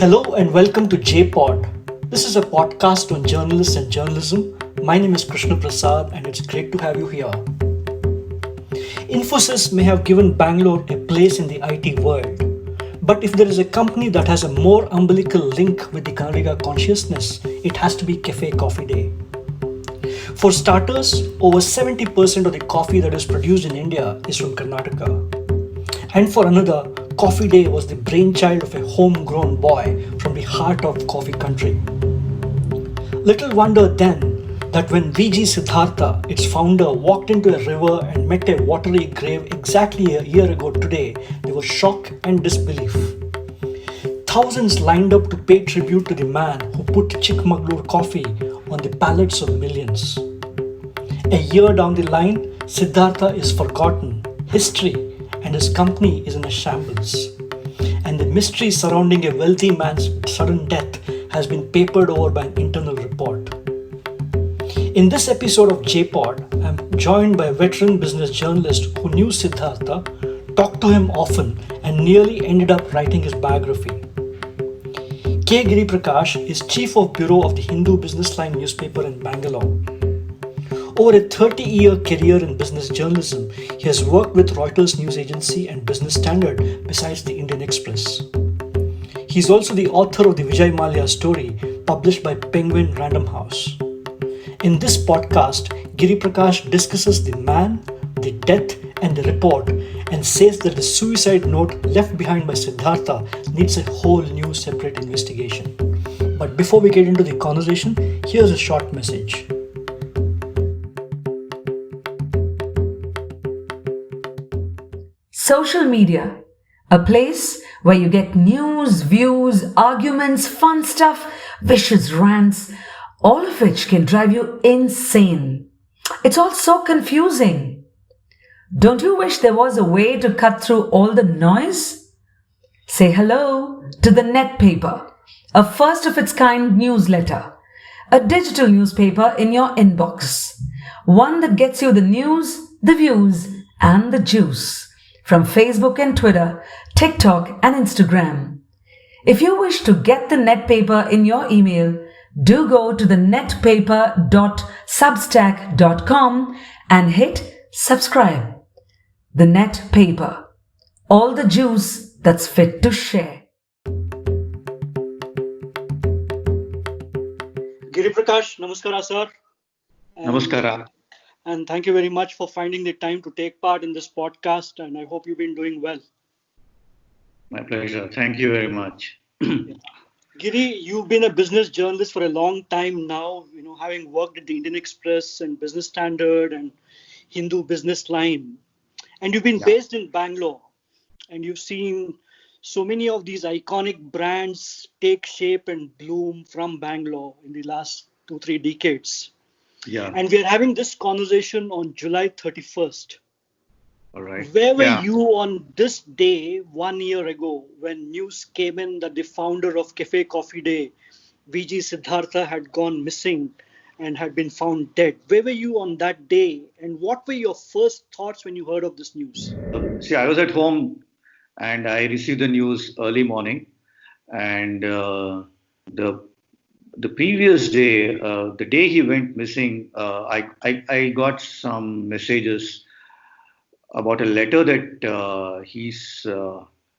Hello and welcome to JPod. This is a podcast on journalists and journalism. My name is Krishna Prasad and it's great to have you here. Infosys may have given Bangalore a place in the IT world, but if there is a company that has a more umbilical link with the Kannadiga consciousness, it has to be Cafe Coffee Day. For starters, over 70% of the coffee that is produced in India is from Karnataka. And for another, Coffee Day was the brainchild of a homegrown boy from the heart of coffee country. Little wonder then that when VG Siddhartha, its founder, walked into a river and met a watery grave exactly a year ago today, there was shock and disbelief. Thousands lined up to pay tribute to the man who put Chikmagalur coffee on the palates of millions. A year down the line, Siddhartha is forgotten, history, and his company is in a shambles. And the mystery surrounding a wealthy man's sudden death has been papered over by an internal report. In this episode of JPod, I'm joined by a veteran business journalist who knew Siddhartha, talked to him often, and nearly ended up writing his biography. K. Giriprakash is Chief of Bureau of the Hindu Business Line newspaper in Bangalore. Over a 30-year career in business journalism, he has worked with Reuters News Agency and Business Standard besides the Indian Express. He is also the author of the Vijay Mallya Story, published by Penguin Random House. In this podcast, Giriprakash discusses the man, the death, and the report, and says that the suicide note left behind by Siddhartha needs a whole new separate investigation. But before we get into the conversation, here's a short message. Social media, a place where you get news, views, arguments, fun stuff, vicious rants, all of which can drive you insane. It's all so confusing. Don't you wish there was a way to cut through all the noise? Say hello to the Net Paper, a first of its kind newsletter, a digital newspaper in your inbox, one that gets you the news, the views, and the juice. From Facebook and Twitter, TikTok and Instagram. If you wish to get the Net Paper in your email, do go to the netpaper.substack.com and hit subscribe. The Net Paper. All the juice that's fit to share. Giriprakash, namaskara sir. Namaskara. And thank you very much for finding the time to take part in this podcast, and I hope you've been doing well. My pleasure. Thank you very much. Giri, you've been a business journalist for a long time now, having worked at the Indian Express and Business Standard and Hindu Business Line. And you've been based in Bangalore, and you've seen so many of these iconic brands take shape and bloom from Bangalore in the last 2-3 decades. Yeah. And we're having this conversation on July 31st. All right. Where were you on this day 1 year ago when news came in that the founder of Cafe Coffee Day, VG Siddhartha, had gone missing and had been found dead? Where were you on that day, and what were your first thoughts when you heard of this news? See, I was at home and I received the news early morning, and the previous day, the day he went missing, I got some messages about a letter that he's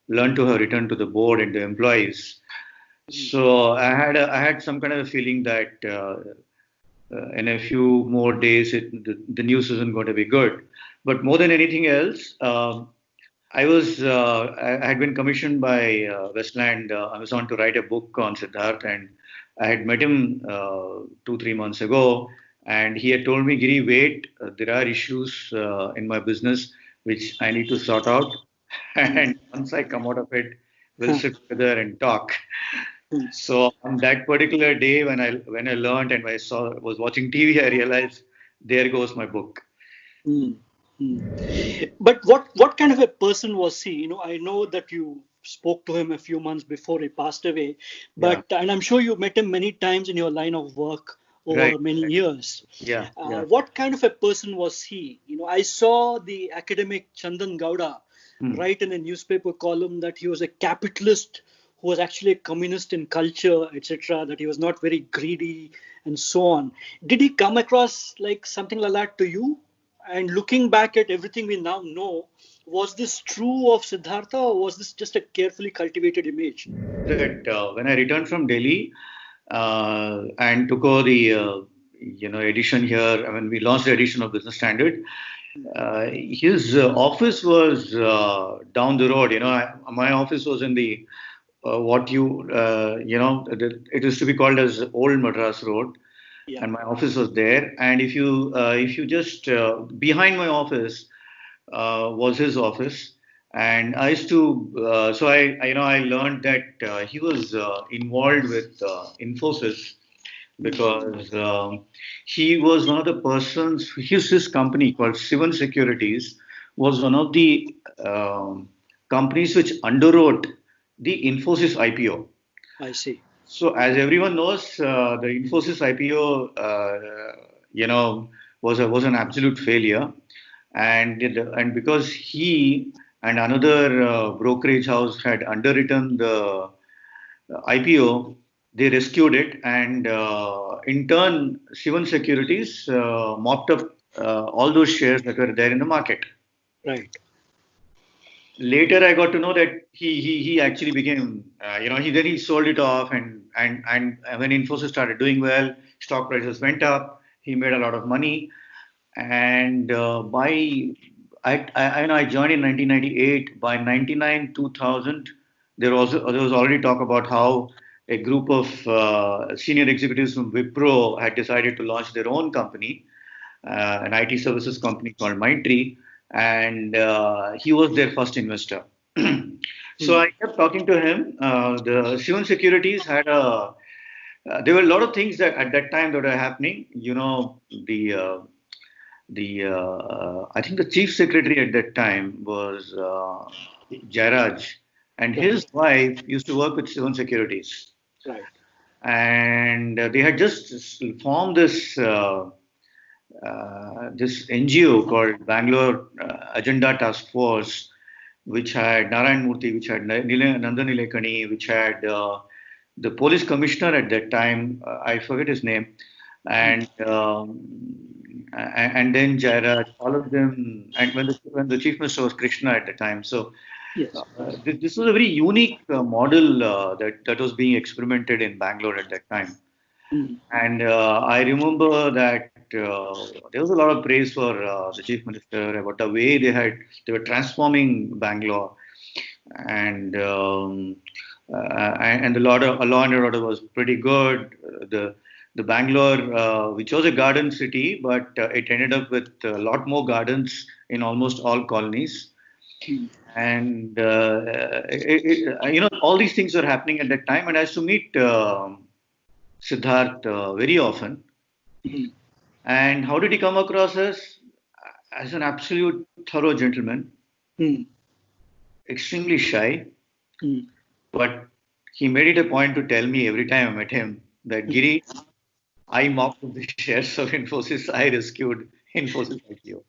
learned to have written to the board and the employees. So I had some kind of a feeling that in a few more days the news isn't going to be good. But more than anything else, I had been commissioned by Westland Amazon to write a book on Siddharth, and I had met him 2-3 months ago, and he had told me, Giri, wait, there are issues in my business which I need to sort out, and once I come out of it, we'll sit together and talk. So on that particular day, when I learned and I was watching TV, I realized there goes my book. But what kind of a person was he? I know that you spoke to him a few months before he passed away, but and I'm sure you met him many times in your line of work over many years. What kind of a person was he? I saw the academic Chandan Gowda write in a newspaper column that he was a capitalist who was actually a communist in culture, etc., that he was not very greedy and so on. Did he come across like something like that to you? And looking back at everything we now know, was this true of Siddhartha or was this just a carefully cultivated image? That when I returned from Delhi and took over the edition here, I mean, we launched the edition of Business Standard. His office was down the road. My office was in the what it used to be called as Old Madras Road, Yeah, and my office was there. And if you just behind my office was his office, and I used to so I learned that he was involved with Infosys because he was one of the persons. His company called Sivan Securities was one of the companies which underwrote the Infosys IPO. I see. So, as everyone knows, the Infosys IPO, was an absolute failure, and because he and another brokerage house had underwritten the IPO, they rescued it, and in turn, Sivan Securities mopped up all those shares that were there in the market. Right. Later, I got to know that he actually became he sold it off, and when Infosys started doing well, stock prices went up. He made a lot of money, and I joined in 1998. By 99 2000, there was already talk about how a group of senior executives from Wipro had decided to launch their own company, an IT services company called Mindtree, and he was their first investor. So Hmm. I kept talking to him. The Sivan Securities had there were a lot of things that at that time that were happening. I think the chief secretary at that time was Jairaj, and Right. his wife used to work with Sivan Securities, Right. and they had just formed this NGO called Bangalore Agenda Task Force, which had Narayan Murthy, which had Nandan Nilekani, which had the police commissioner at that time, I forget his name, Hmm. and then Jairaj, all of them, and when the chief minister was Krishna at the time. So Yes. this was a very unique model that was being experimented in Bangalore at that time. Hmm. And I remember that there was a lot of praise for the chief minister about the way they were transforming Bangalore, and and the law and order was pretty good. The Bangalore, which was a garden city, but it ended up with a lot more gardens in almost all colonies. Hmm. And all these things were happening at that time. And I used to meet Siddharth very often. Hmm. And how did he come across us? As an absolute thorough gentleman, Hmm. extremely shy, Hmm. but he made it a point to tell me every time I met him that Giri, I mocked the shares of Infosys, I rescued Infosys IPO.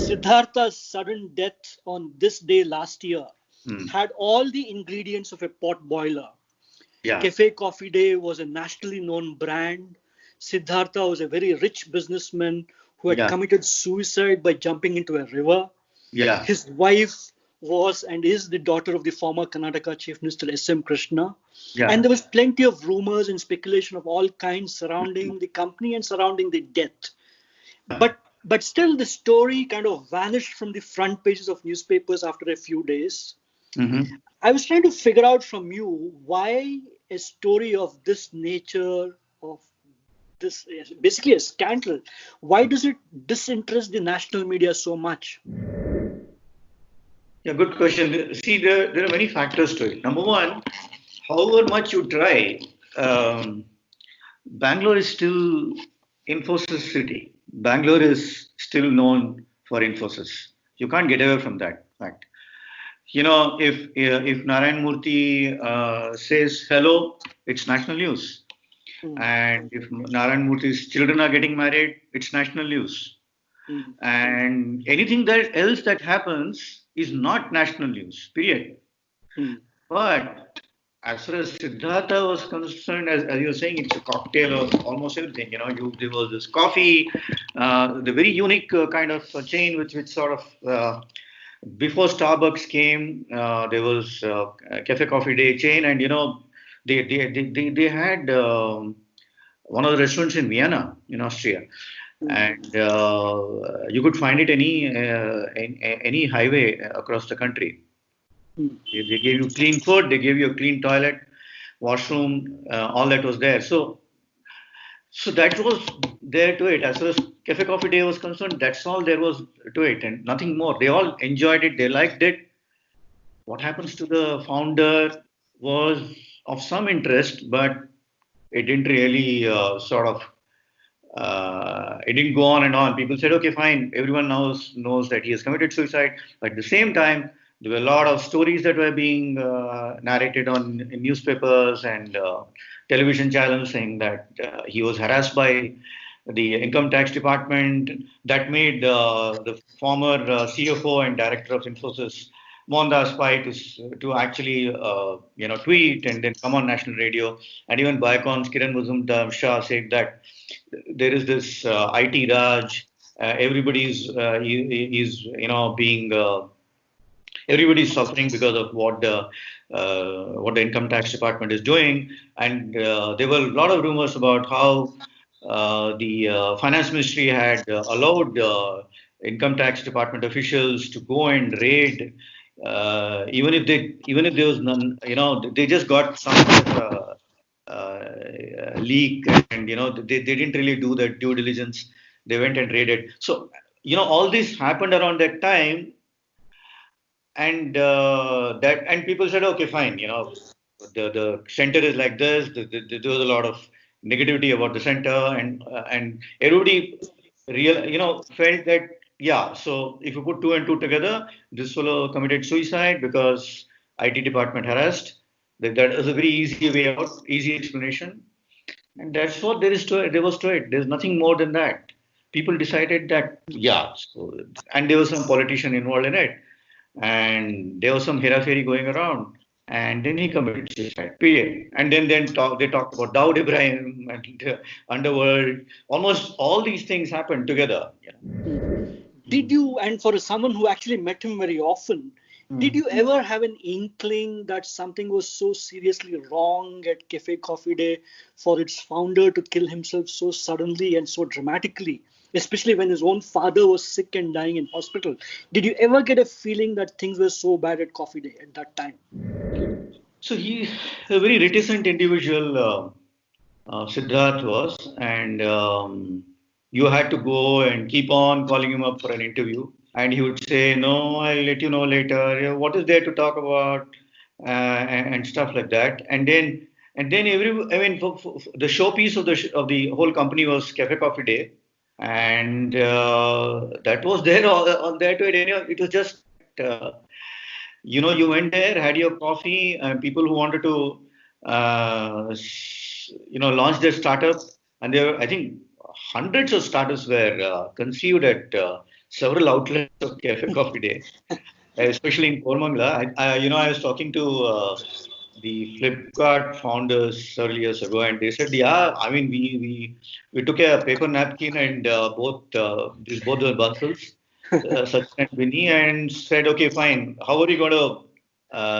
Siddhartha's sudden death on this day last year Hmm. had all the ingredients of a pot boiler. Yeah, Cafe Coffee Day was a nationally known brand. Siddhartha was a very rich businessman who had yeah, committed suicide by jumping into a river. yeah, His wife was and is the daughter of the former Karnataka Chief Minister S.M. Krishna. And yeah. there was plenty of rumors and speculation of all kinds surrounding the company and surrounding the death. But still, the story kind of vanished from the front pages of newspapers after a few days. Hmm. I was trying to figure out from you why a story of this nature, of this basically a scandal, why does it disinterest the national media so much? Yeah, good question. See, there are many factors to it. Number one, however much you try, Bangalore is still Infosys city. Bangalore is still known for Infosys. You can't get away from that fact. If Narayan Murthy says hello, it's national news. Mm, And if Narayan Murthy's children are getting married, it's national news. mm, And anything that else that happens is not national news. Period. mm, But as far as Siddhartha was concerned, as you were saying, it's a cocktail of almost everything. There was this coffee, the very unique kind of chain, which sort of before Starbucks came, there was Cafe Coffee Day chain, and they had one of the restaurants in Vienna, in Austria, and you could find it any highway across the country. They gave you clean food, they gave you a clean toilet, washroom, all that was there. So that was there to it. As far as Cafe Coffee Day was concerned, that's all there was to it, and nothing more. They all enjoyed it, they liked it. What happens to the founder was of some interest, but it didn't really it didn't go on and on. People said, okay, fine. Everyone knows that he has committed suicide. But at the same time, there were a lot of stories that were being narrated in newspapers and television channels saying that he was harassed by the income tax department. That made the former CFO and director of Infosys, Mohandas Pai, to actually tweet and then come on national radio. And even Biocon's Kiran Mazumdar Shah said that there is this IT Raj. Everybody's is being everybody's suffering because of what the income tax department is doing, and there were a lot of rumors about how the finance ministry had allowed income tax department officials to go and raid, even if there was none, they just got some kind of leak, and they didn't really do the due diligence. They went and raided. So all this happened around that time, and people said, okay, fine, the center is like this. There was a lot of negativity about the center, and everybody felt that, yeah, so if you put two and two together, this fellow committed suicide because IT department harassed. That is a very easy way out, easy explanation, and that's what there is to it. There was to it. There's nothing more than that. People decided that, yeah. So, and there was some politician involved in it, and there was some hera-fairy going around, and then he committed suicide. Period. And then they talked about Dawood Ibrahim and underworld. Almost all these things happened together. Did you, and for someone who actually met him very often, did you ever have an inkling that something was so seriously wrong at Cafe Coffee Day for its founder to kill himself so suddenly and so dramatically, especially when his own father was sick and dying in hospital? Did you ever get a feeling that things were so bad at Coffee Day at that time? So he's a very reticent individual, Siddharth was, and you had to go and keep on calling him up for an interview, and he would say, "No, I'll let you know later. What is there to talk about?" And stuff like that. And then I mean, for the showpiece of the whole company was Cafe Coffee Day, and that was there on there to it. It was just. You went there, had your coffee, and people who wanted to, launch their startup, and there were, I think, hundreds of startups were conceived at several outlets of Cafe Coffee Day, especially in Kormangla. I was talking to the Flipkart founders several years ago, and they said, yeah, I mean, we took a paper napkin and both the bundles, Sachin and Vinny, and said, okay, fine, how are you going to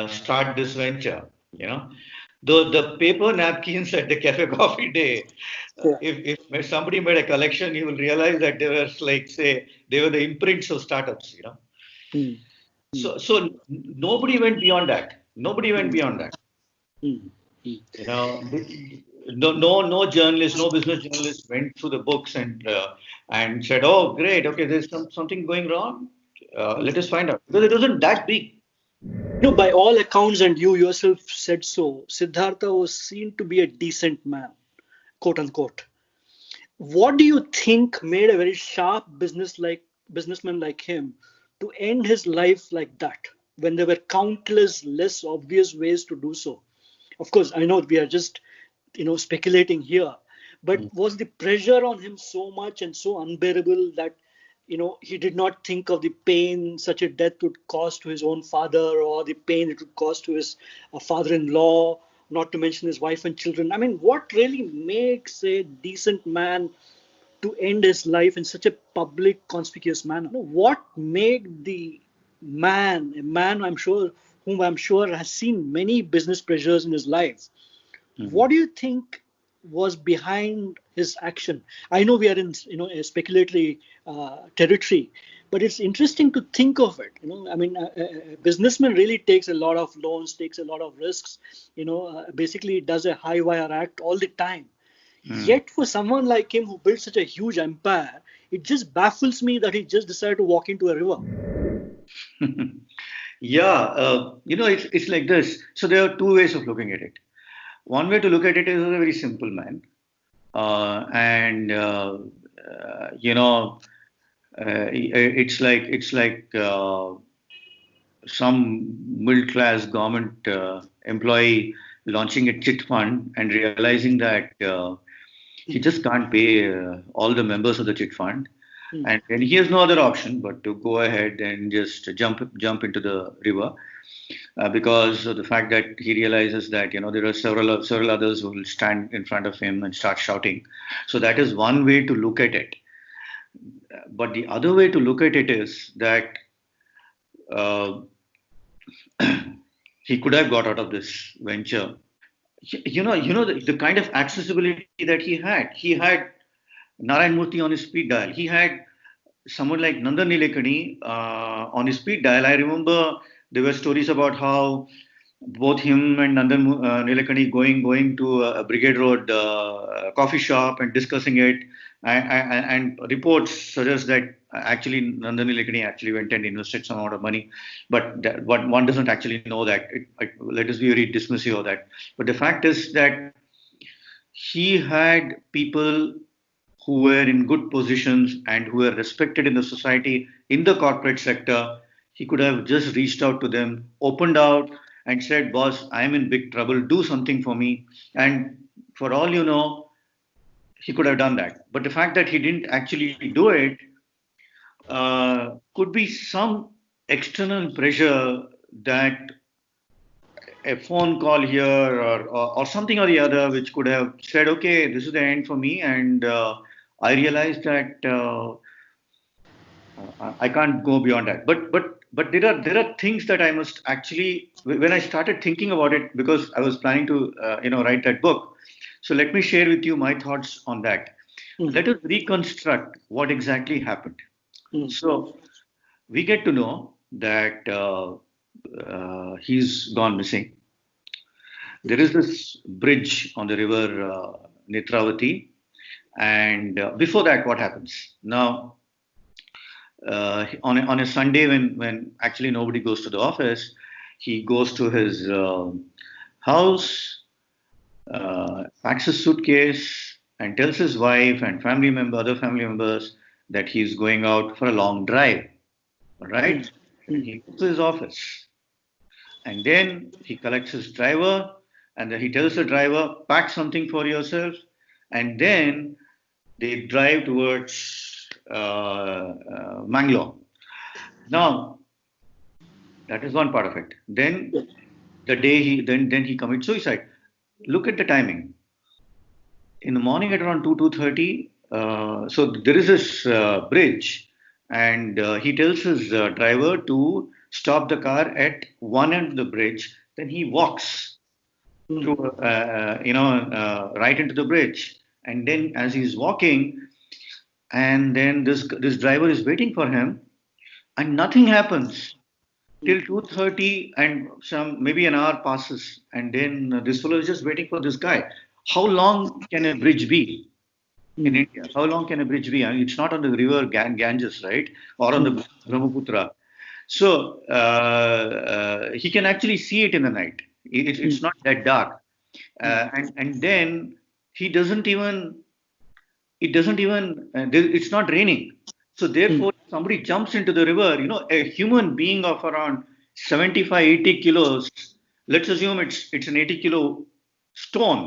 start this venture? You know, the paper napkins at the Cafe Coffee Day, if somebody made a collection, you will realize that they were like, say, they were the imprints of startups, So nobody went beyond that. Nobody went beyond that. No journalist, no business journalist went through the books and said, "Oh, great, okay, there's something going wrong. Let us find out," because it wasn't that big. No, by all accounts, and you yourself said so, Siddhartha was seen to be a decent man, quote unquote. What do you think made a very sharp businessman like him to end his life like that when there were countless less obvious ways to do so? Of course, I know we are just speculating here, but was the pressure on him so much and so unbearable that he did not think of the pain such a death would cause to his own father, or the pain it would cause to his father-in-law, not to mention his wife and children. I mean, what really makes a decent man to end his life in such a public, conspicuous manner? What made the man, a man whom I'm sure has seen many business pressures in his life, Mhm. what do you think was behind his action? I know we are in a speculatory territory, but it's interesting to think of it. I mean, a businessman really takes a lot of loans, takes a lot of risks. Basically does a high wire act all the time. Mm. Yet for someone like him who built such a huge empire, it just baffles me that he just decided to walk into a river. Yeah, it's like this. So there are two ways of looking at it. One way to look at it is a very simple man, and you know, it's like some middle class government employee launching a chit fund and realizing that he just can't pay all the members of the chit fund, Hmm. and then he has no other option but to go ahead and just jump into the river, because of the fact that he realizes that there are several others who will stand in front of him and start shouting. So that is one way to look at it. But the other way to look at it is that uh, he could have got out of this venture. The kind of accessibility that he had. He had Narayan Murthy on his speed dial. He had someone like Nandan Nilekani on his speed dial. I remember there were stories about how both him and Nandan Nilekani going to a Brigade Road coffee shop and discussing it. And reports suggest that actually Nandan Nilekani actually went and invested some amount of money, but what one doesn't actually know that. Let us be very dismissive of that. But the fact is that he had people who were in good positions and who were respected in the society, in the corporate sector. He could have just reached out to them, opened out, and said, "Boss, I'm in big trouble. Do something for me." And for all you know, he could have done that. But the fact that he didn't actually do it could be some external pressure, that a phone call here, or something or the other, which could have said, okay, this is the end for me. And I realized that I can't go beyond that. But there are things that I must actually, when I started thinking about it, because I was planning to write that book. So let me share with you my thoughts on that. Hmm. Let us reconstruct what exactly happened. Hmm. So we get to know that he's gone missing. There is this bridge on the river Netravati, and before that, what happens? Now, on a Sunday, when actually nobody goes to the office, he goes to his house, packs his suitcase, and tells his wife and other family members that he's going out for a long drive. All Hmm. right, Hmm. and he goes to his office, and then he collects his driver, and then he tells the driver, pack something for yourself, and then they drive towards Mangalore. Now, that is one part of it. Then the day then he commits suicide. Look at the timing. In the morning at around 2:30, so there is this bridge, and he tells his driver to stop the car at one end of the bridge. Then he walks Hmm. through, right into the bridge. And then as he's walking, and then this driver is waiting for him, and nothing happens till 2:30, and some maybe an hour passes, and then this fellow is just waiting for this guy. How long can a bridge be in Hmm. India? How long can a bridge be? I mean, it's not on the river Ganges, right, or on Hmm. the Brahmaputra. So he can actually see it in the night. It's not that dark, Hmm. and then he doesn't even it doesn't even it's not raining. So Hmm. therefore, if somebody jumps into the river, a human being of around 75, 80 kilos, let's assume it's an 80-kilo stone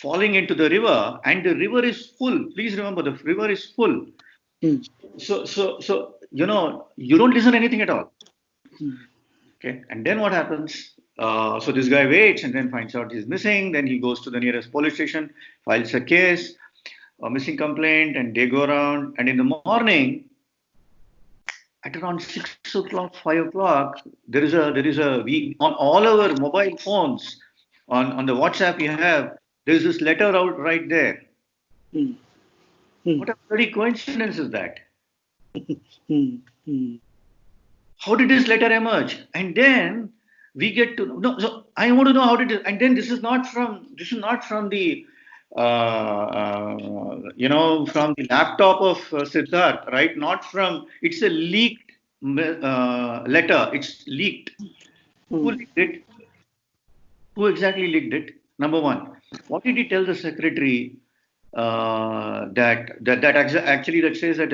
falling into the river, and the river is full. Please remember, the river is full. Hmm. So you don't listen to anything at all. Hmm. Okay, and then what happens? So this guy waits and then finds out he's missing. Then he goes to the nearest police station, files a case, a missing complaint, and they go around. And in the morning, at around 6 o'clock, 5 o'clock, we on all our mobile phones, on the WhatsApp we have, there's this letter out right there. Hmm. Hmm. What a bloody coincidence is that? Hmm. Hmm. How did this letter emerge? And then we get to no. So I want to know how did it. And then this is not from the from the laptop of Siddharth, right? Not from. It's a leaked letter. It's leaked. Who Hmm. leaked it? Who exactly leaked it? Number one, what did he tell the secretary actually that says that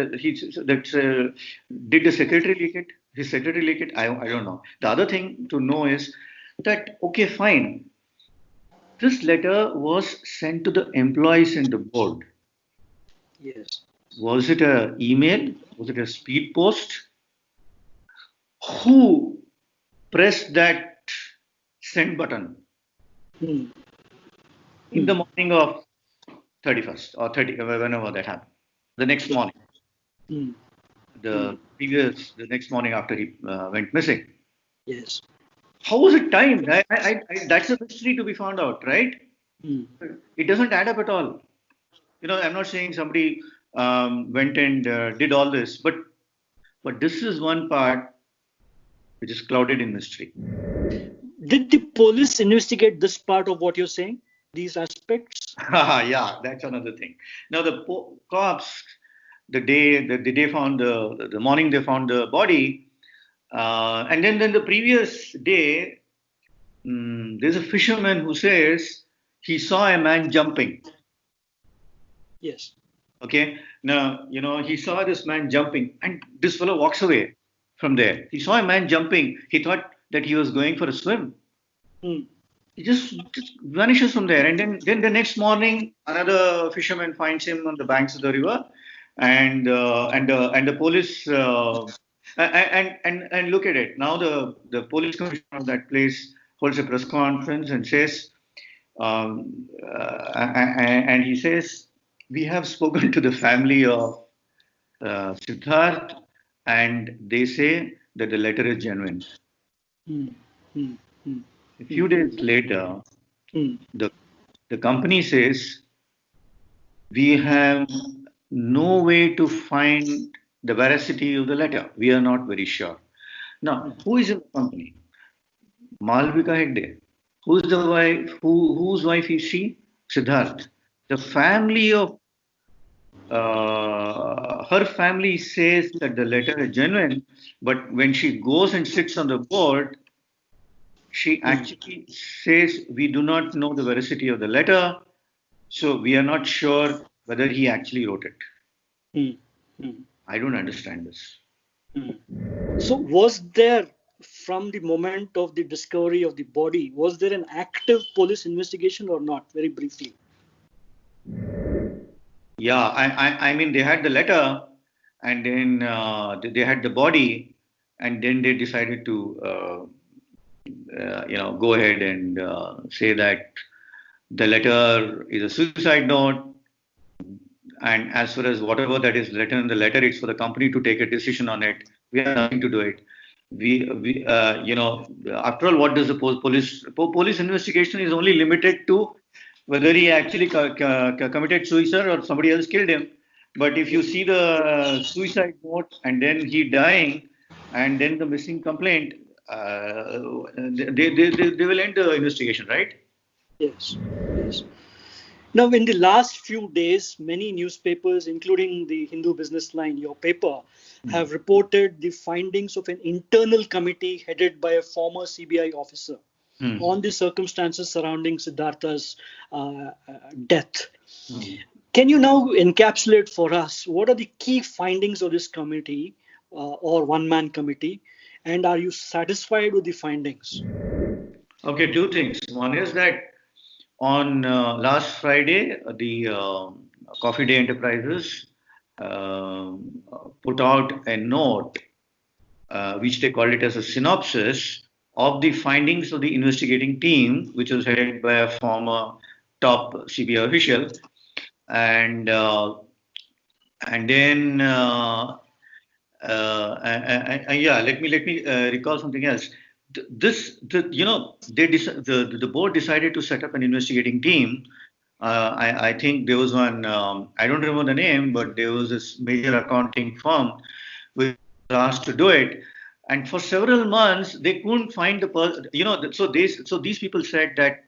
did the secretary leak it? His secretary leak it? I don't know. The other thing to know is that okay, fine. This letter was sent to the employees in the board. Yes. Was it a email? Was it a speed post? Who pressed that send button Hmm. in the morning of 31st or 30, whenever that happened? The next morning, Hmm. the next morning after he went missing. Yes. How was it timed? That's a mystery to be found out, right? Hmm. It doesn't add up at all. I'm not saying somebody went and did all this, but this is one part which is clouded in mystery. Did the police investigate this part of what you're saying? These aspects? Yeah, that's another thing. Now the cops, the day found the morning they found the body, and then the previous day, there's a fisherman who says he saw a man jumping. Yes. Okay, now he saw this man jumping, and this fellow walks away from there. He saw a man jumping. He thought that he was going for a swim. Hmm. He just vanishes from there, and then the next morning, another fisherman finds him on the banks of the river, and the police and look at it now. The police commissioner of that place holds a press conference and says, and he says, we have spoken to the family of Siddharth, and they say that the letter is genuine. Hmm. Hmm. Hmm. A few days later, Hmm. the the company says we have no way to find the veracity of the letter. We are not very sure. Now, who is in the company? Malvika Hegde. Who's the wife? Whose wife is she? Siddharth. The family of her family says that the letter is genuine, but when she goes and sits on the board, she actually says we do not know the veracity of the letter, so we are not sure whether he actually wrote it. Hmm. Hmm. I don't understand this. Hmm. So, was there, from the moment of the discovery of the body, was there an active police investigation or not? Very briefly. Yeah, I mean, they had the letter, and then they had the body, and then they decided to, go ahead and say that the letter is a suicide note, and as far as whatever that is written in the letter, it's for the company to take a decision on it. We have nothing to do it. After all, what does the police investigation is only limited to whether he actually committed suicide or somebody else killed him. But if you see the suicide note and then he dying and then the missing complaint, they will end the investigation, right? Yes. Yes. Now, in the last few days, many newspapers, including the Hindu Business Line, your paper, have reported the findings of an internal committee headed by a former CBI officer Hmm. on the circumstances surrounding Siddhartha's death. Hmm. Can you now encapsulate for us what are the key findings of this committee or one-man committee, and are you satisfied with the findings? Okay, two things. One is that on last Friday, the Coffee Day Enterprises put out a note, which they called it as a synopsis of the findings of the investigating team, which was headed by a former top CBI official, and and then yeah, let me recall something else. The board decided to set up an investigating team. I think there was one. I don't remember the name, but there was this major accounting firm which was asked to do it, and for several months they couldn't find the person. So these people said that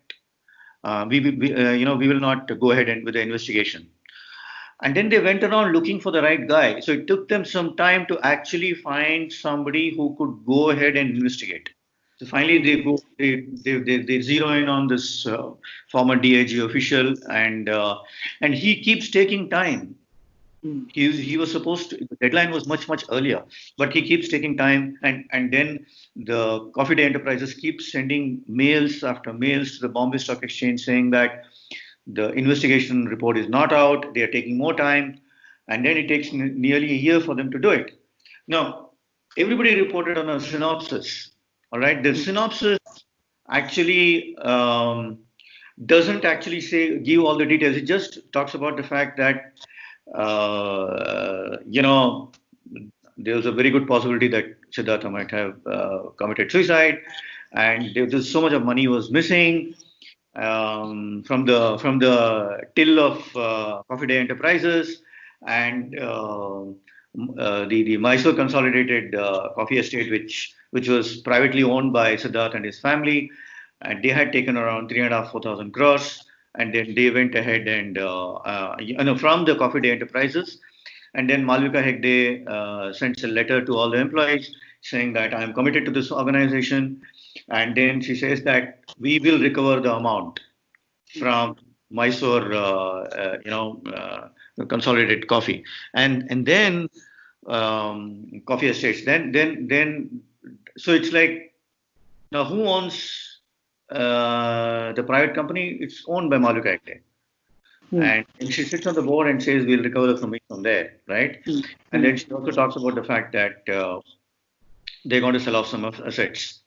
we will not go ahead and with the investigation. And then they went around looking for the right guy. So it took them some time to actually find somebody who could go ahead and investigate. So finally, they zero in on this former DIG official, and he keeps taking time. He was supposed to, the deadline was much earlier, but he keeps taking time, and then the Coffee Day Enterprises keeps sending mails after mails to the Bombay Stock Exchange saying that the investigation report is not out, they are taking more time, and then it takes nearly a year for them to do it. Now, everybody reported on a synopsis. All right, the synopsis actually doesn't actually say give all the details. It just talks about the fact that you know there's a very good possibility that Siddhartha might have committed suicide, and there's so much of money was missing from the till of Coffee Day Enterprises and the Mysore Consolidated Coffee Estate, which was privately owned by Siddharth and his family, and they had taken around 3,500-4,000 crores, and then they went ahead and from the Coffee Day Enterprises, and then Malvika Hegde sends a letter to all the employees saying that I am committed to this organization, and then she says that we will recover the amount from Mysore, consolidated coffee, and then coffee estates. Then, so it's like now who owns the private company? It's owned by Malvika Hegde. And she sits on the board and says we'll recover the money from there, right? And then she also talks about the fact that they're going to sell off some of assets.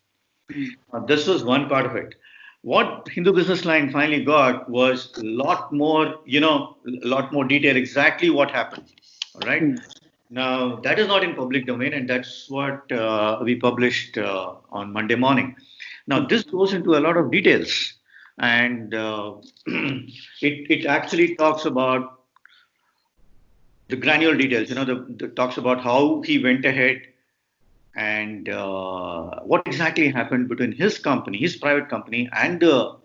This was one part of it. What Hindu Business Line finally got was a lot more detail, exactly what happened. All right. Now, that is not in public domain, and that's what we published on Monday morning. Now, this goes into a lot of details, and it actually talks about the granular details. Talks about how he went ahead and what exactly happened between his company, his private company, and the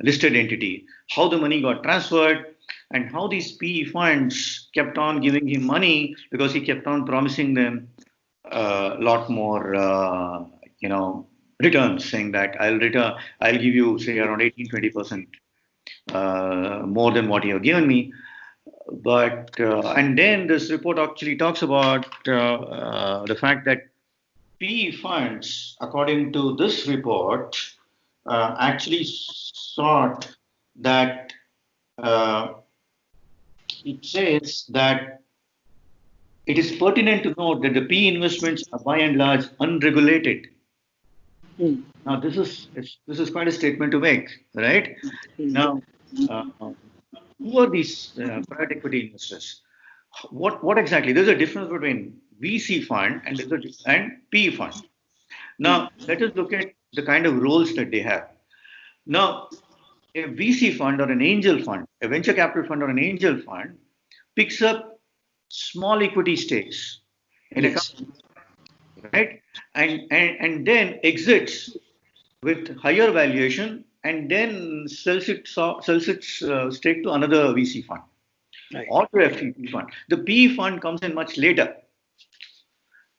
listed entity, how the money got transferred, and how these PE funds kept on giving him money because he kept on promising them a lot more, returns, saying that I'll give you, say, around 18-20% more than what you have given me. But and then this report actually talks about the fact that PE funds, according to this report, actually sought that it says that it is pertinent to note that the PE investments are by and large unregulated. Now, this is quite a statement to make, right? Now, who are these private equity investors? What exactly? There's a difference between VC fund and PE fund. Now, let us look at the kind of roles that they have. Now, a VC fund or an angel fund, a venture capital fund or an angel fund, picks up small equity stakes in a company, right? And then exits with higher valuation and then sells its stake to another VC fund or to a PE fund. The PE fund comes in much later.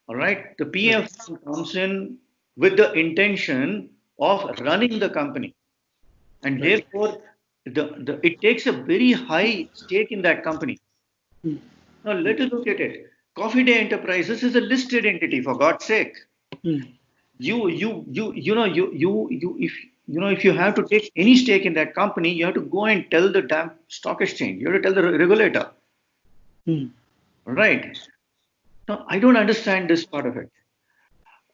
All right, the PE fund comes in with the intention of running the company, and therefore it takes a very high stake in that company. Now let us look at it. Coffee Day Enterprises is a listed entity, for God's sake. If you have to take any stake in that company, you have to go and tell the damn stock exchange. You have to tell the regulator. Right. Now, I don't understand this part of it.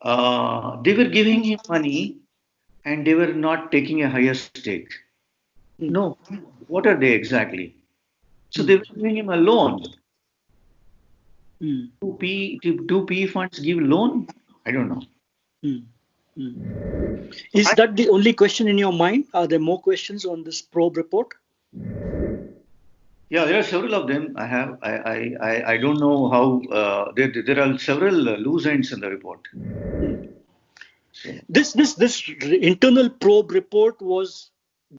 They were giving him money and they were not taking a higher stake. Hmm. No, what are they exactly? So Hmm. they were giving him a loan. Hmm. Do PE funds give loan? I don't know. Hmm. Is that the only question in your mind? Are there more questions on this probe report? Yeah, there are several of them. I don't know how. There are several loose ends in the report. So, This internal probe report was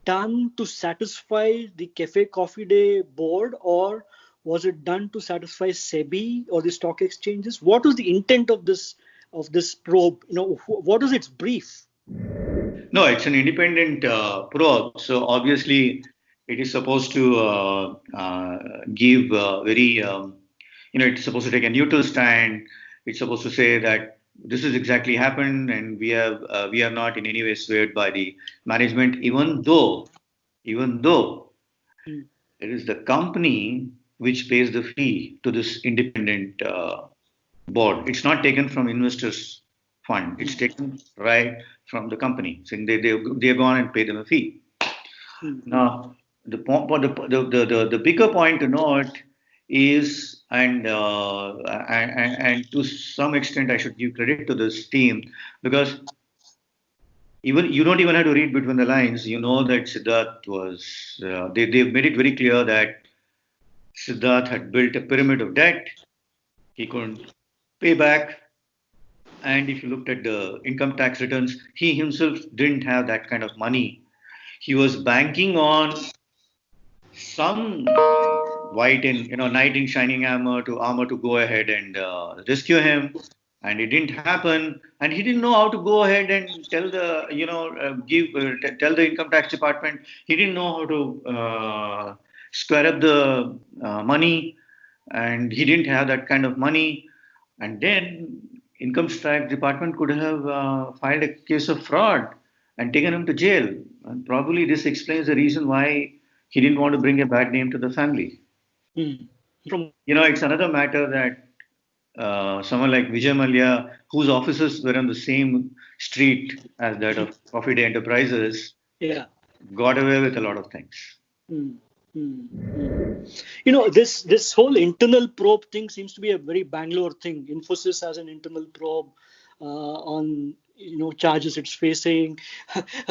done to satisfy the Cafe Coffee Day board, or was it done to satisfy SEBI or the stock exchanges? What was the intent of this probe? What was its brief? no, it's an independent probe. So obviously, it is supposed to give very, it's supposed to take a neutral stand. It's supposed to say that this has exactly happened, and we are not in any way swayed by the management, even though Hmm. it is the company which pays the fee to this independent board. It's not taken from investors' fund. It's taken right from the company. So they have gone and paid them a fee. Hmm. Now, the bigger point to note is, and to some extent, I should give credit to this team because even you don't even have to read between the lines. You know that Siddharth was. They've made it very clear that Siddharth had built a pyramid of debt. He couldn't pay back. And if you looked at the income tax returns, he himself didn't have that kind of money. He was banking on some white in knight in shining armor to go ahead and rescue him, and it didn't happen, and he didn't know how to go ahead and tell the give tell the income tax department. He didn't know how to square up the money, and he didn't have that kind of money. And then income tax department could have filed a case of fraud and taken him to jail. And probably this explains the reason why he didn't want to bring a bad name to the family. Hmm. From It's another matter that someone like Vijay Mallya, whose offices were on the same street as that of Coffee Day Enterprises, yeah. got away with a lot of things. Hmm. Hmm. This whole internal probe thing seems to be a very Bangalore thing. Infosys has an internal probe on charges it's facing.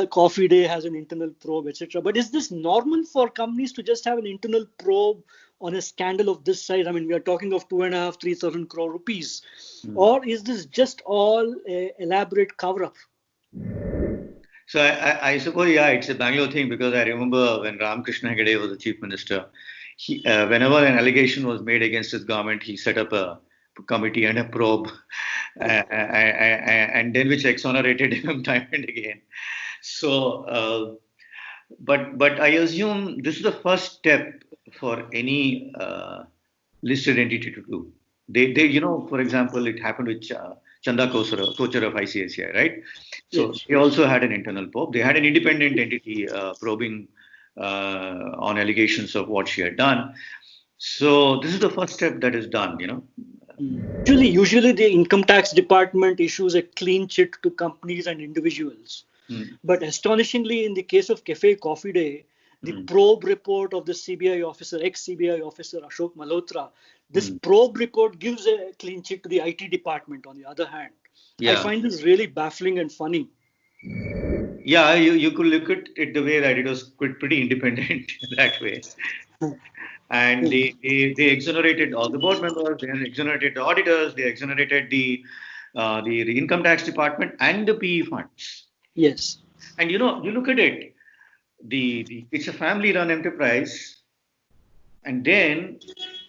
Coffee Day has an internal probe, etc. But is this normal for companies to just have an internal probe on a scandal of this size? I mean, we are talking of 2.5, 3,000 crore rupees, Hmm. or is this just all a elaborate cover up? So I suppose, yeah, it's a Bangalore thing because I remember when Ramakrishna Hegde was the chief minister, whenever an allegation was made against his government, he set up a committee and a probe, and then which exonerated him time and again. So, but I assume this is the first step for any listed entity to do. For example, it happened with Chanda Kochar of ICICI, right? So Yes. they also had an internal probe. They had an independent entity probing on allegations of what she had done. So this is the first step that is done. Usually the income tax department issues a clean chit to companies and individuals. Mm, But astonishingly, in the case of Cafe Coffee Day, the mm, probe report of the CBI officer, ex-CBI officer Ashok Malhotra, this mm. probe report gives a clean chit to the IT department, on the other hand. I Yeah. find this really baffling and funny. Yeah, you could look at it the way that it was pretty independent that way. And they exonerated all the board members, they exonerated the auditors, they exonerated the income tax department and the PE funds. Yes. And you look at it, it's a family-run enterprise, and then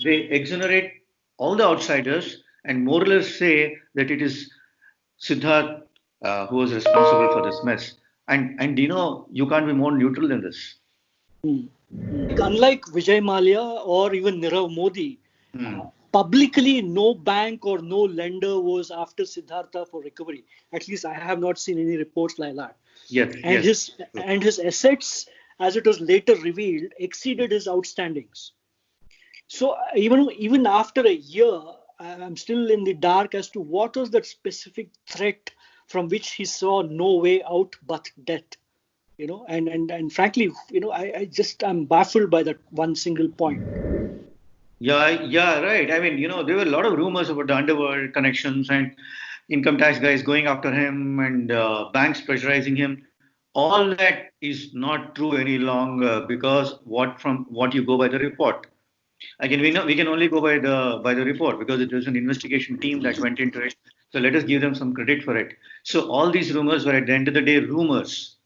they exonerate all the outsiders and more or less say that it is Siddharth who was responsible for this mess. And you can't be more neutral than this. Unlike Vijay Mallya or even Nirav Modi, Hmm. publicly no bank or no lender was after Siddhartha for recovery. At least I have not seen any reports like that. Yes, And yes. his assets, as it was later revealed, exceeded his outstandings. So even after a year, I'm still in the dark as to what was that specific threat from which he saw no way out but death. And frankly, I'm baffled by that one single point. Yeah, yeah, right. I mean, there were a lot of rumors about the underworld connections and income tax guys going after him and banks pressurizing him. All that is not true any longer because what you go by the report. Again, we can only go by the report because it was an investigation team that went into it. So let us give them some credit for it. So all these rumors were at the end of the day rumors.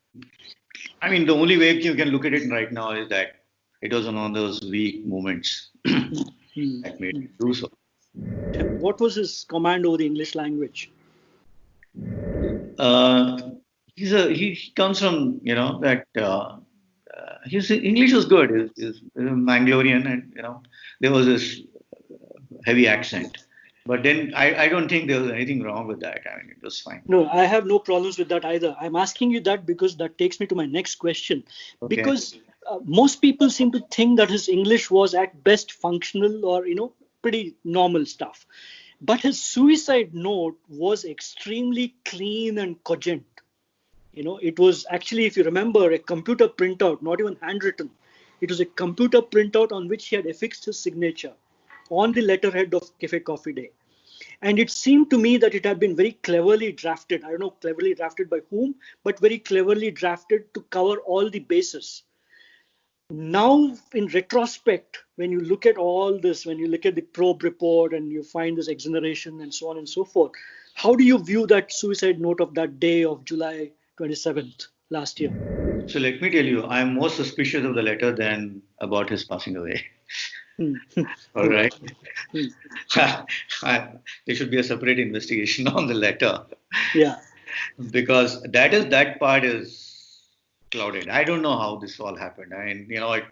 I mean, the only way you can look at it right now is that it was one of those weak moments Hmm. that made him do so. What was his command over the English language? Uh, he comes from that his English was good. He's Mangalorean, and there was this heavy accent. But then I don't think there was anything wrong with that. I mean, it was fine. No, I have no problems with that either. I'm asking you that because that takes me to my next question. Okay. Because most people seem to think that his English was at best functional or, pretty normal stuff. But his suicide note was extremely clean and cogent. It was actually, if you remember, a computer printout, not even handwritten. It was a computer printout on which he had affixed his signature on the letterhead of Cafe Coffee Day. And it seemed to me that it had been very cleverly drafted. I don't know cleverly drafted by whom, but very cleverly drafted to cover all the bases. Now, in retrospect, when you look at all this, when you look at the probe report and you find this exoneration and so on and so forth, how do you view that suicide note of that day of July 27th last year? So let me tell you, I'm more suspicious of the letter than about his passing away. Hmm. All right. Hmm. There should be a separate investigation on the letter Yeah. because that part is clouded. I don't know how this all happened. I mean,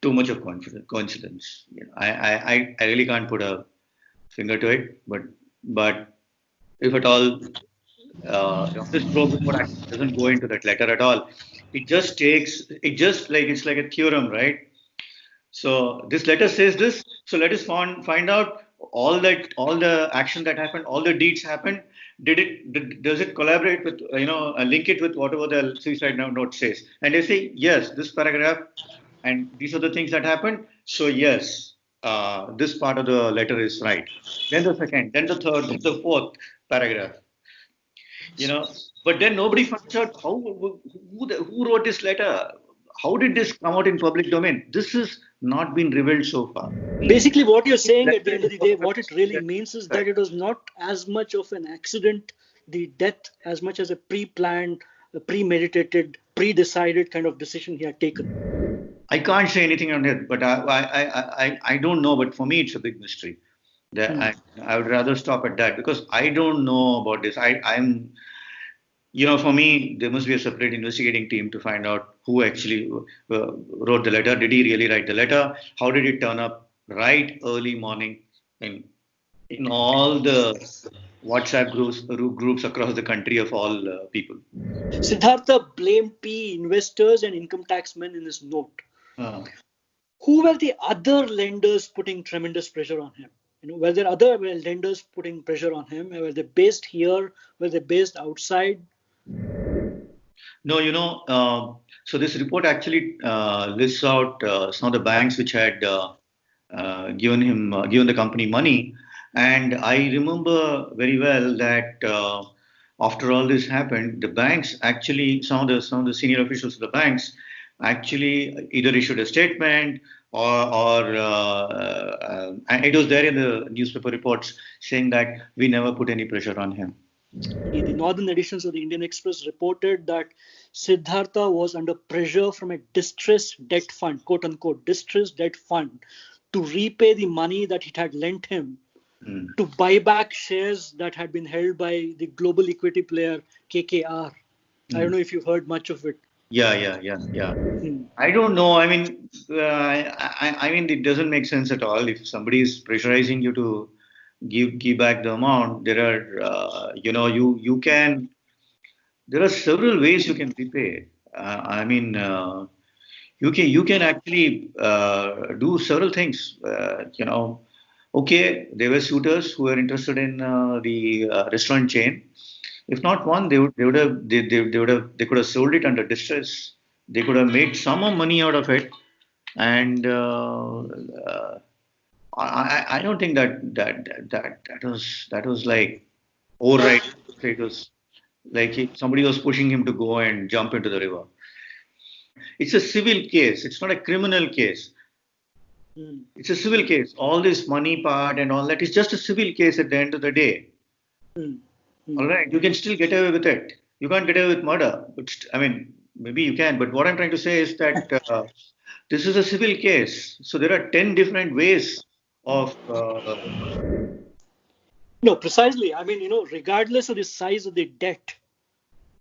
too much of coincidence. I really can't put a finger to it. But if at all, this probe report actually doesn't go into that letter at all. It just like it's like a theorem, right? So this letter says this. So let us find out all the action that happened, all the deeds happened. Does it collaborate with link it with whatever the suicide note says? And they say yes, this paragraph and these are the things that happened. So yes, this part of the letter is right. Then the second, then the third, then the fourth paragraph. You know, but then nobody finds out who wrote this letter. How did this come out in public domain? This has not been revealed so far. Basically, what you're saying at the Letter end of is the one day, of the what it things really that means is that correct. it was not as much of an accident, the death, as much as a pre planned, premeditated, pre decided kind of decision he had taken. I can't say anything on it, but I don't know. But for me, it's a big mystery. That Hmm. I would rather stop at that because I don't know about this. I'm for me, there must be a separate investigating team to find out who actually wrote the letter. Did he really write the letter? How did it turn up right early morning in all the WhatsApp groups across the country of all people? Siddhartha blamed PE investors and income tax men in his note. Uh, Who were the other lenders putting tremendous pressure on him? Were there other lenders putting pressure on him? Were they based here? Were they based outside? no, so this report actually lists out some of the banks which had given the company money, and I remember very well that after all this happened, the banks actually some of the senior officials of the banks actually either issued a statement or and it was there in the newspaper reports saying that we never put any pressure on him. The northern editions of the Indian Express reported that Siddhartha was under pressure from a distressed debt fund, quote unquote, distressed debt fund, to repay the money that it had lent him Hmm. to buy back shares that had been held by the global equity player KKR. I don't Hmm. know if you've heard much of it. Yeah. Hmm. I don't know. I mean, I mean, it doesn't make sense at all. If somebody is pressurizing you to give back the amount, there are you can there are several ways you can repay. I mean, you can actually do several things. Okay, there were suitors who were interested in the restaurant chain. If not one, they could have sold it under distress. They could have made some more money out of it, and I don't think that was like overright. It was like somebody was pushing him to go and jump into the river. It's a civil case. It's not a criminal case. It's a civil case. All this money part and all that is just a civil case at the end of the day. All right, you can still get away with it. You can't get away with murder. But I mean, maybe you can. But what I'm trying to say is that this is a civil case. So there are 10 different ways of. No, precisely. I mean, regardless of the size of the debt,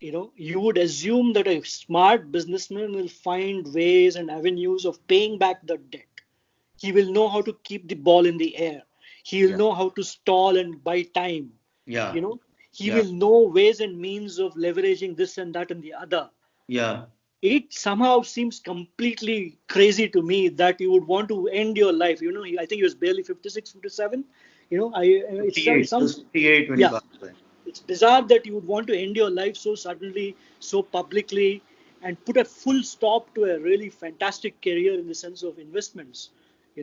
you would assume that a smart businessman will find ways and avenues of paying back the debt. He will know how to keep the ball in the air. He will Yeah. know how to stall and buy time. Yeah. He Yeah. will know ways and means of leveraging this and that and the other. Yeah. It somehow seems completely crazy to me that you would want to end your life. I think he was barely 56, 57. It 58. He was sounds, 58 when he yeah, passed away. it's bizarre that you would want to end your life so suddenly, so publicly, and put a full stop to a really fantastic career in the sense of investments.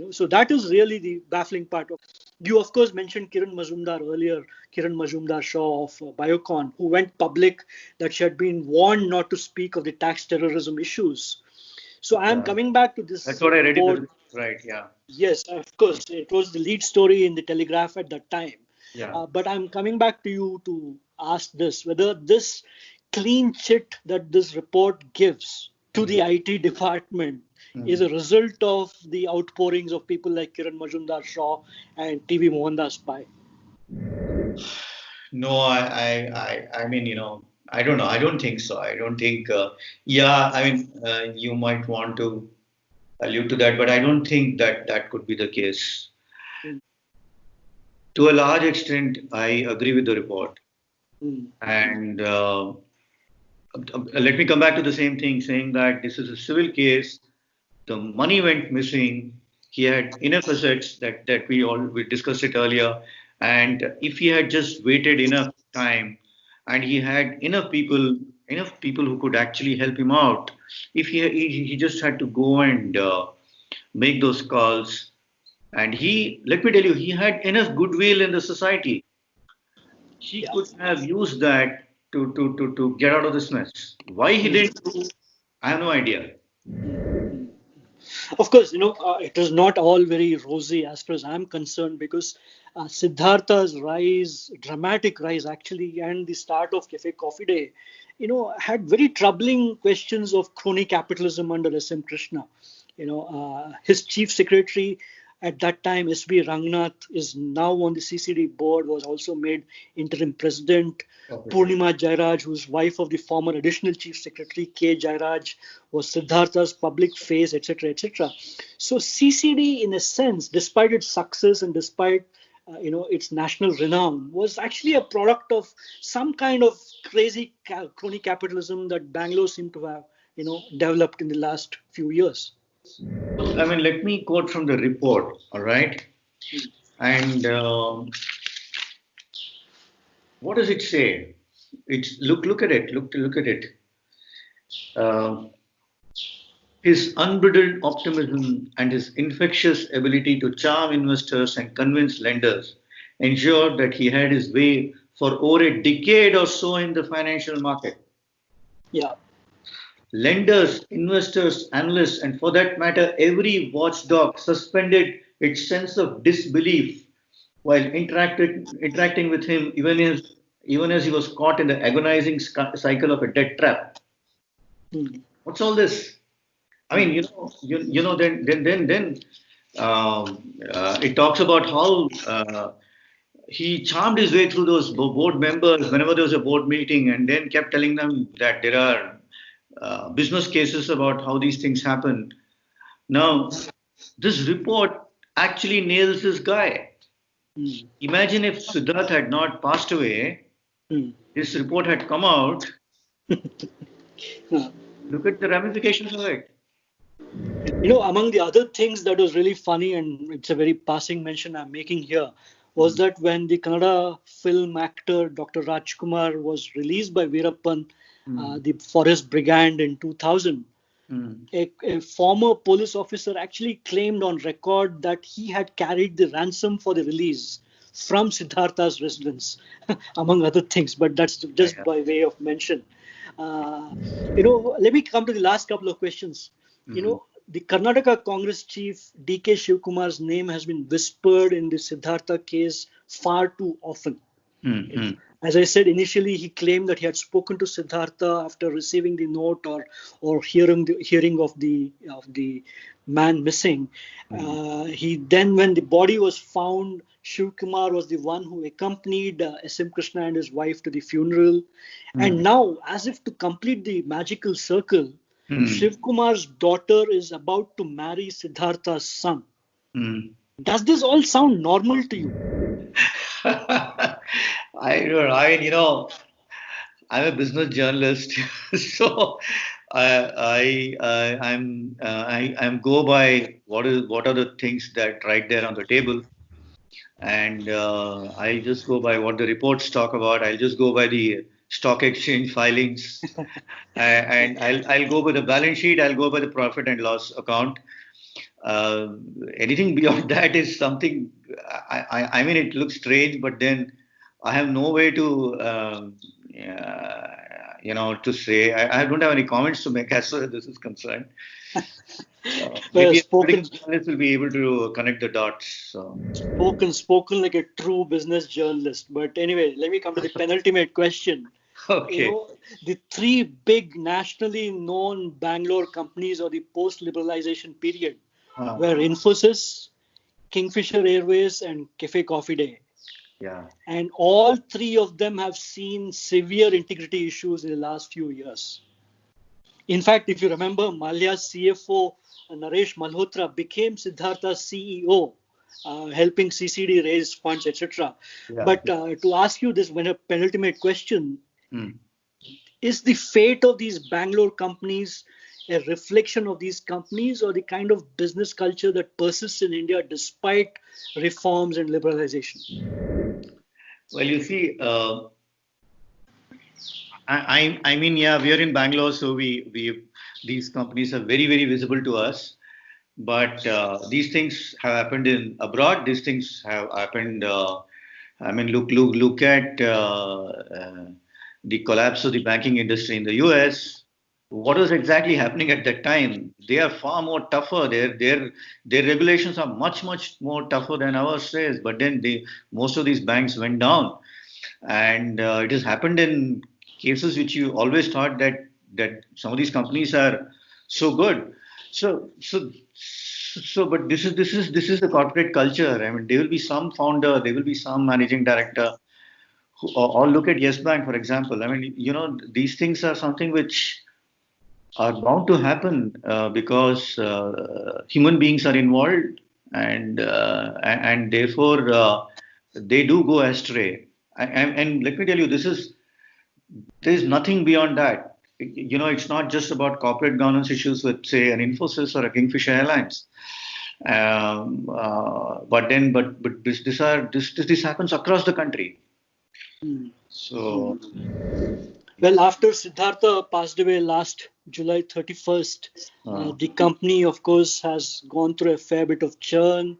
So that is really the baffling part of. You of course mentioned Kiran Mazumdar earlier, Kiran Mazumdar Shaw of Biocon, who went public that she had been warned not to speak of the tax terrorism issues. So I am Yeah. coming back to That's this what I read in the report. report. Right. Yeah. Yes, of course. It was the lead story in the Telegraph at that time. Yeah. But I'm coming back to you to ask this whether this clean chit that this report gives to Mm. the IT department is Mm. a result of the outpourings of people like Kiran Majumdar Shaw and TV Mohandas Pai. No, I mean, I don't know. I don't think so. I don't think, yeah, I mean, you might want to allude to that, but I don't think that that could be the case. Mm. To a large extent, I agree with the report. Mm. And let me come back to the same thing, saying that this is a civil case. The money went missing. He had enough assets that we discussed it earlier. And if he had just waited enough time, and he had enough people who could actually help him out, if he just had to go and make those calls, and let me tell you, he had enough goodwill in the society. He Yeah. could have used that to get out of this mess. Why he Mm. didn't do, I have no idea. Of course, it is not all very rosy as far as I'm concerned because Siddhartha's rise, dramatic rise actually, and the start of Cafe Coffee Day, had very troubling questions of crony capitalism under S.M. Krishna. His chief secretary at that time, S.B. Rangnath, is now on the CCD board, was also made interim president. Obviously. Purnima Jairaj, who's wife of the former additional chief secretary K. Jairaj, was Siddhartha's public face, etc., etc. So CCD, in a sense, despite its success and despite its national renown, was actually a product of some kind of crazy crony capitalism that Bangalore seemed to have developed in the last few years. I mean, let me quote from the report, all right? And what does it say? It's look at it. Look at it. Uh, his unbridled optimism and his infectious ability to charm investors and convince lenders ensured that he had his way for over a decade or so in the financial market. Yeah. Lenders, investors, analysts, and for that matter, every watchdog suspended its sense of disbelief while interacting with him, even as he was caught in the agonizing cycle of a debt trap. Mm. What's all this? I mean, then it talks about how he charmed his way through those board members whenever there was a board meeting, and then kept telling them that there are business cases about how these things happen. Now, this report actually nails this guy. Mm. Imagine if Siddharth had not passed away, Mm. this report had come out. Uh, Look at the ramifications of it. Among the other things that was really funny, and it's a very passing mention I'm making here, was that when the Kannada film actor Dr. Rajkumar was released by Veerappan, Mm. the Forest Brigand in 2000, Mm. a former police officer actually claimed on record that he had carried the ransom for the release from Siddhartha's residence, among other things, but that's Yeah, just yeah. by way of mention. Uh, Let me come to the last couple of questions. Mhm. The Karnataka Congress chief DK Shivkumar's name has been whispered in the Siddhartha case far too often. Mm. As I said initially, he claimed that he had spoken to Siddhartha after receiving the note or hearing of the man missing. Mm. He then, when the body was found, Shiv Kumar was the one who accompanied S.M. Krishna and his wife to the funeral. And Mm. now, as if to complete the magical circle, Mm. Shiv Kumar's daughter is about to marry Siddhartha's son. Mm. Does this all sound normal to you? I don't know. I'm a business journalist, so I'm go by what are the things that right there on the table, and I'll just go by what the reports talk about. I'll just go by the stock exchange filings, and I'll go by the balance sheet. I'll go by the profit and loss account. Uh, Anything beyond that is something. I mean, it looks strange, but then I have no way to to say. I don't have any comments to make as far as this is concerned. Well, Maybe a spoken political journalist will be able to connect the dots. So, spoken like a true business journalist. But anyway, let me come to the penultimate question. You okay. know, the three big nationally known Bangalore companies of the post-liberalization period Uh, were Infosys, Kingfisher Airways, and Cafe Coffee Day. yeah. And all three of them have seen severe integrity issues in the last few years. In fact, if you remember, Mallya's CFO, Naresh Malhotra, became Siddhartha's CEO, helping CCD raise funds, etc. Yeah. But to ask you this when a penultimate question, Mm. is the fate of these Bangalore companies a reflection of these companies or the kind of business culture that persists in India despite reforms and liberalization? Well, you see, I mean, yeah, we are in Bangalore, so we these companies are very, very visible to us. But these things have happened in abroad. These things have happened. I mean, look at the collapse of the banking industry in the U.S. What was exactly happening at that time? They are far more tougher. Their regulations are much more tougher than ours says. But then most of these banks went down, and it has happened in cases which you always thought that some of these companies are so good. So but this is the corporate culture. I mean, there will be some founder, there will be some managing director or look at Yes Bank, for example. I mean, these things are something which are bound to happen because human beings are involved, and therefore they do go astray. And let me tell you, there is nothing beyond that. It's not just about corporate governance issues with, say, an Infosys or a Kingfisher Airlines. But this happens across the country. Hmm. So, Hmm. Well, after Siddhartha passed away last July 31st, uh, the company, of course, has gone through a fair bit of churn.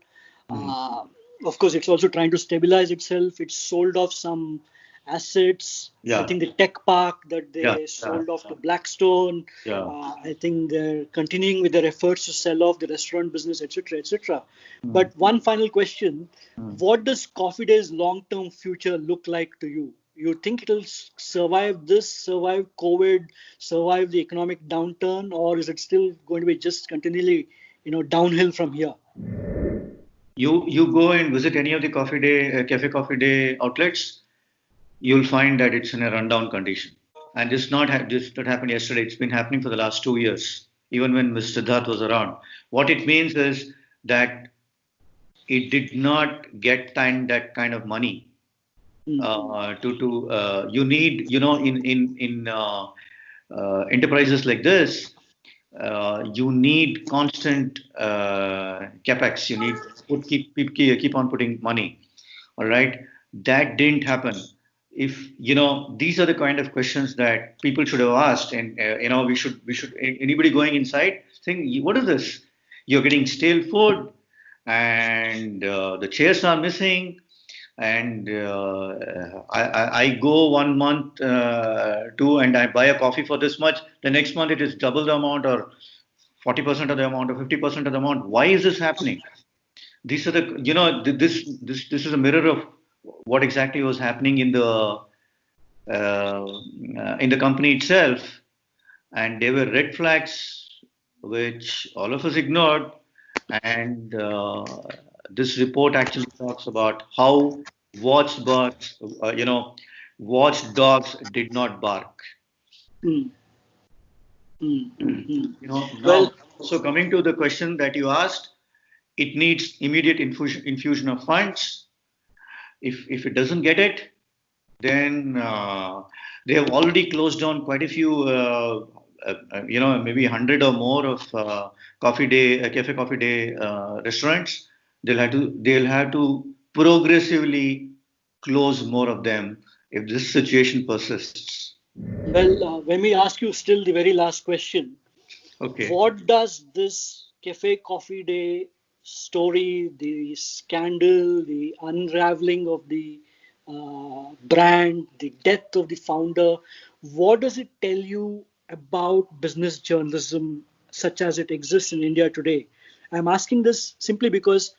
mm, Uh, of course, it's also trying to stabilize itself. It's sold off some assets. I yeah, think the tech park that yeah, they yeah, sold off to Blackstone. yeah. I think they're continuing with their efforts to sell off the restaurant business, etc., etc. Mm, But one final question: mm. what does Coffee Day's long-term future look like to you? You think it'll survive this, survive COVID, survive the economic downturn, or is it still going to be just continually, downhill from here? You go and visit any of the cafe coffee day outlets, you'll find that it's in a rundown condition. And this that happened yesterday. It's been happening for the last 2 years, even when Mr. Siddharth was around. What it means is that it did not get that kind of money Hmm. to you need in enterprises like this. you need constant capex. You need keep on putting money. All right, that didn't happen. If these are the kind of questions that people should have asked, and we should anybody going inside think, what is this? You're getting stale food, and the chairs are missing, and I go 1 month to and I buy a coffee for this much. The next month it is double the amount, or 40% of the amount, or 50% of the amount. Why is this happening? These are the this is a mirror of what exactly was happening in the company itself, and there were red flags which all of us ignored. And this report actually talks about how watchdogs, watchdogs did not bark. Mm, mm, mm. Well, Now, so coming to the question that you asked, it needs immediate infusion of funds. If it doesn't get it, then they have already closed down quite a few, maybe 100 or more of cafe coffee day restaurants. They'll have to progressively close more of them if this situation persists. well, when we ask you still the very last question, Okay. what does this Cafe Coffee Day story, the scandal, the unraveling of the brand, the death of the founder, what does it tell you about business journalism such as it exists in India today? I'm asking this simply because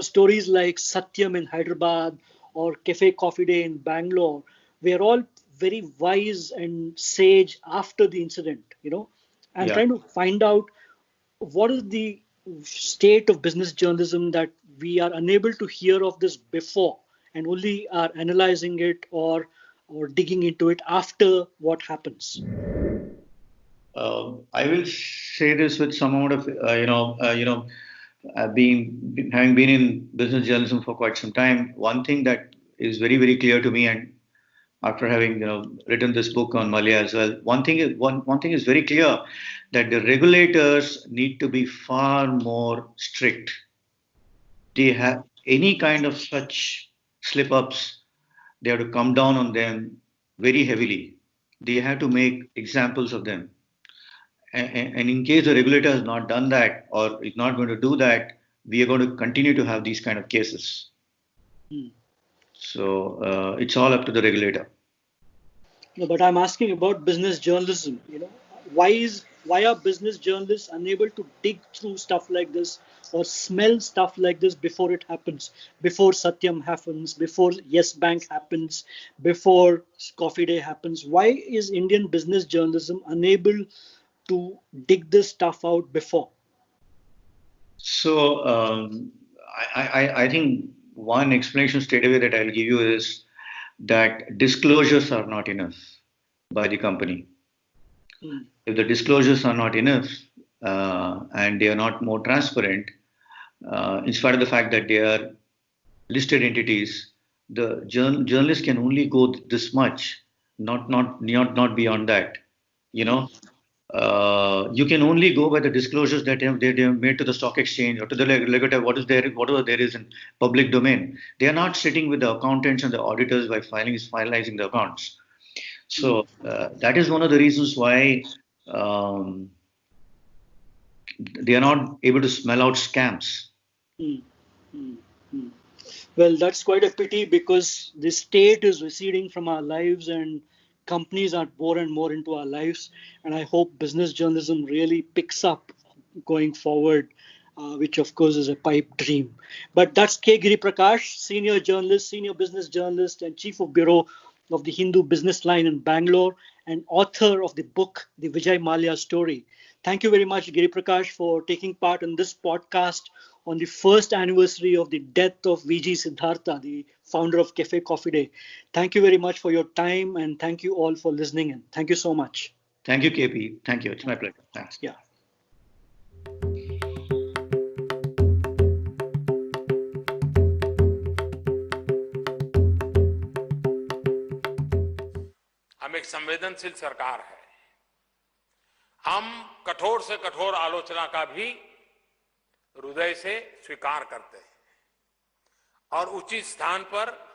stories like Satyam in Hyderabad or Cafe Coffee Day in Bangalore were all very wise and sage after the incident. I'm Yeah. trying to find out what is the state of business journalism that we are unable to hear of this before and only are analyzing it or digging into it after what happens. I will say this with some amount of having been in business journalism for quite some time. One thing that is very very clear to me, and after having written this book on Malya as well, one thing is very clear, that the regulators need to be far more strict. They have any kind of such slip ups, they have to come down on them very heavily. They have to make examples of them. And in case the regulator has not done that or is not going to do that, we are going to continue to have these kind of cases. Hmm. So it's all up to the regulator. No, but I'm asking about business journalism. Why are business journalists unable to dig through stuff like this or smell stuff like this before it happens, before Satyam happens, before Yes Bank happens, before Coffee Day happens? Why is Indian business journalism unable to dig this stuff out before? So I think one explanation straight away that I'll give you is that disclosures are not enough by the company. Hmm. If the disclosures are not enough and they are not more transparent, in spite of the fact that they are listed entities, the journalist can only go this much, not beyond that. You know, you can only go by the disclosures that they have made to the stock exchange or to the regulator. Whatever there is in public domain. They are not sitting with the accountants and the auditors by finalizing the accounts. So that is one of the reasons why um, they are not able to smell out scams. Hmm. Hmm. Hmm. Well, that's quite a pity because the state is receding from our lives and companies are more and more into our lives. And I hope business journalism really picks up going forward, which of course is a pipe dream. But that's K. Giriprakash, senior journalist, senior business journalist, and chief of bureau of the Hindu Business Line in Bangalore and author of the book, The Vijay Mallya Story. Thank you very much, Giri Prakash, for taking part in this podcast on the first anniversary of the death of VG Siddhartha, the founder of Cafe Coffee Day. Thank you very much for your time and thank you all for listening in. Thank you so much. Thank you, KP. Thank you. It's my pleasure. Thanks. Yeah. हम एक संवेदनशील सरकार है हम कठोर से कठोर आलोचना का भी हृदय से स्वीकार करते हैं और उचित स्थान पर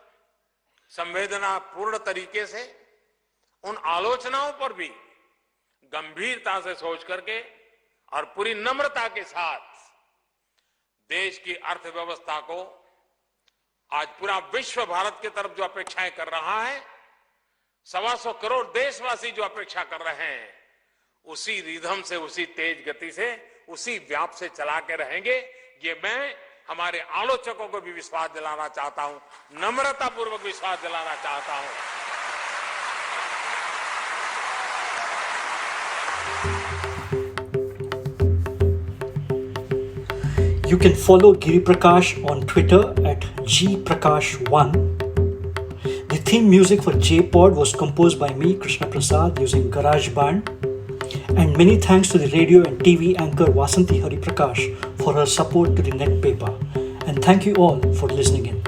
संवेदनापूर्ण तरीके से उन आलोचनाओं पर भी गंभीरता से सोच करके और पूरी नम्रता के साथ देश की अर्थव्यवस्था को आज पूरा विश्व भारत की तरफ जो अपेक्षाएं कर रहा है, 125 करोड़ देशवासी जो अपेक्षा कर रहे हैं, उसी रिधम से, उसी तेज गति से, उसी व्याप से चला के रहेंगे। ये मैं हमारे आलोचकों को भी विश्वास दिलाना चाहता हूं, नम्रता पूर्वक विश्वास दिलाना चाहता हूं। You can follow Giriprakash on Twitter at gprakash1. The theme music for J-Pod was composed by me, Krishna Prasad, using GarageBand. And many thanks to the radio and TV anchor Vasanthi Hariprakash for her support to the Net Paper. And thank you all for listening in.